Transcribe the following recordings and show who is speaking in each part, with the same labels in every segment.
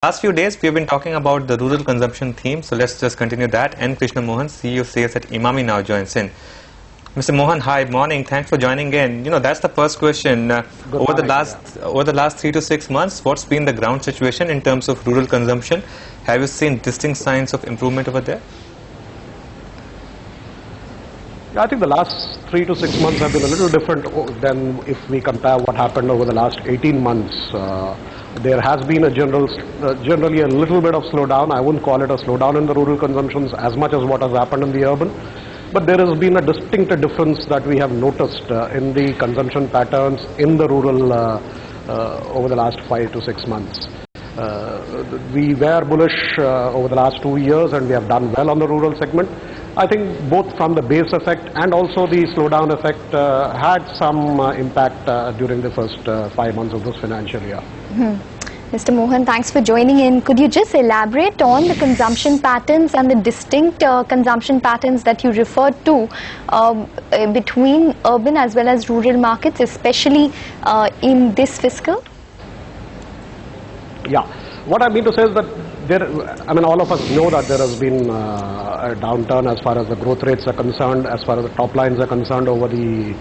Speaker 1: Last few days, we have been talking about the rural consumption theme, so let's just continue that. And Krishna Mohan, CEO Sales at Emami, now joins in. Mr. Mohan, hi, morning. Thanks for joining in. That's the first question. Over the last 3 to 6 months, what's been the ground situation in terms of rural consumption? Have you seen distinct signs of improvement over there?
Speaker 2: I think the last 3 to 6 months have been a little different than if we compare what happened over the last 18 months. There has been a generally a little bit of slowdown. I wouldn't call it a slowdown in the rural consumptions as much as what has happened in the urban. But there has been a distinct difference that we have noticed in the consumption patterns in the rural over the last 5 to 6 months. We were bullish over the last 2 years and we have done well on the rural segment. I think both from the base effect and also the slowdown effect had some impact during the first 5 months of this financial year.
Speaker 3: Mr. Mohan, thanks for joining in. Could you just elaborate on the consumption patterns and the distinct consumption patterns that you referred to between urban as well as rural markets, especially in this fiscal?
Speaker 2: Yeah. What I mean to say is that all of us know that there has been a downturn as far as the growth rates are concerned, as far as the top lines are concerned over the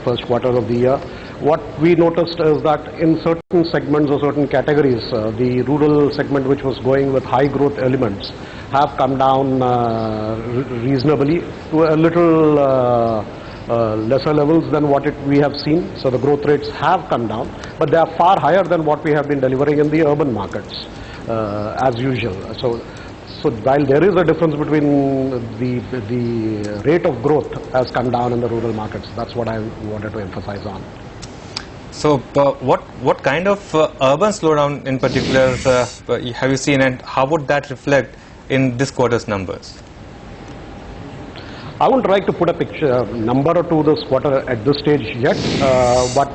Speaker 2: first quarter of the year. What we noticed is that in certain segments or certain categories, the rural segment which was going with high growth elements have come down reasonably to a little lesser levels than what we have seen. So the growth rates have come down, but they are far higher than what we have been delivering in the urban markets as usual. So while there is a difference between the rate of growth has come down in the rural markets, that's what I wanted to emphasize on.
Speaker 1: So what kind of urban slowdown in particular have you seen, and how would that reflect in this quarter's numbers?
Speaker 2: I wouldn't like to put a number to this quarter at this stage yet, but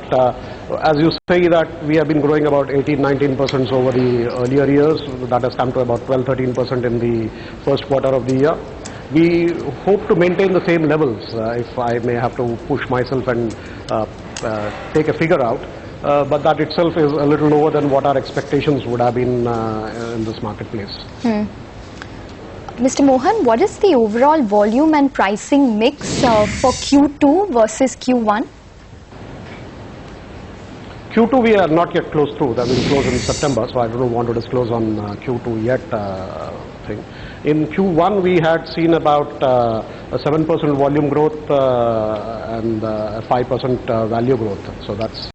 Speaker 2: as you say that we have been growing about 18-19% over the earlier years. That has come to about 12-13% in the first quarter of the year. We hope to maintain the same levels, if I may have to push myself and take a figure out, but that itself is a little lower than what our expectations would have been in this marketplace.
Speaker 3: Mr. Mohan, what is the overall volume and pricing mix for Q2 versus Q1?
Speaker 2: Q2 we are not yet close through. That will close in September, so I don't want to disclose on Q2 yet. In Q1 we had seen about a 7% volume growth and a 5% value growth. So that's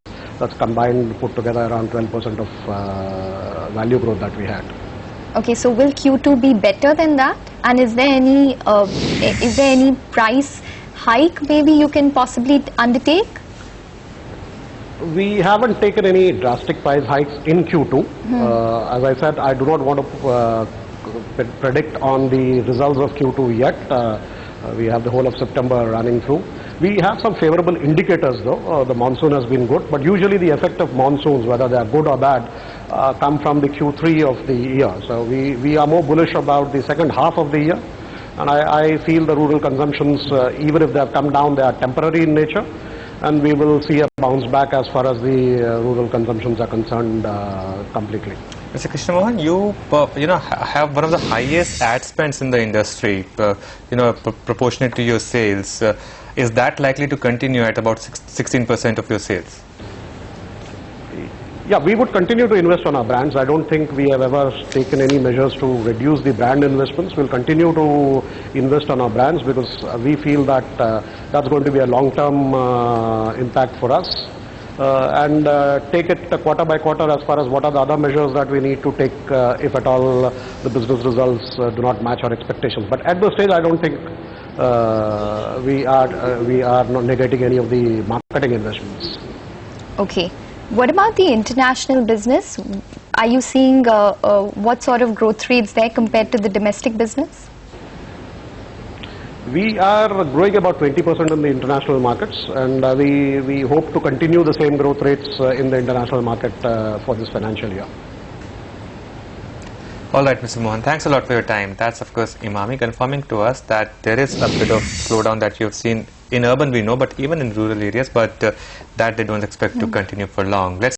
Speaker 2: combined, put together around 12% of value growth that we had.
Speaker 3: Okay, so will Q2 be better than that? And is there any price hike maybe you can possibly undertake?
Speaker 2: We haven't taken any drastic price hikes in Q2. As I said, I do not want to predict on the results of Q2 yet. We have the whole of September running through. We have some favorable indicators though. The monsoon has been good, but usually the effect of monsoons, whether they are good or bad, come from the Q3 of the year. So we are more bullish about the second half of the year, and I feel the rural consumptions, even if they have come down, they are temporary in nature, and we will see a bounce back as far as the rural consumptions are concerned completely.
Speaker 1: Mr. Krishna Mohan, you have one of the highest ad spends in the industry, proportionate to your sales. Is that likely to continue at about 16% of your sales?
Speaker 2: Yeah, we would continue to invest on our brands. I don't think we have ever taken any measures to reduce the brand investments. We'll continue to invest on our brands because we feel that that's going to be a long-term impact for us. And take it quarter by quarter as far as what are the other measures that we need to take if at all the business results do not match our expectations. But at this stage, I don't think we are not negating any of the marketing investments.
Speaker 3: Okay. What about the international business? Are you seeing what sort of growth rates there compared to the domestic business?
Speaker 2: We are growing about 20% in the international markets, and we hope to continue the same growth rates in the international market for this financial year.
Speaker 1: All right, Mr. Mohan, thanks a lot for your time. That's of course Emami confirming to us that there is a bit of slowdown that you have seen in urban, we know, but even in rural areas, but that they don't expect to continue for long. Let's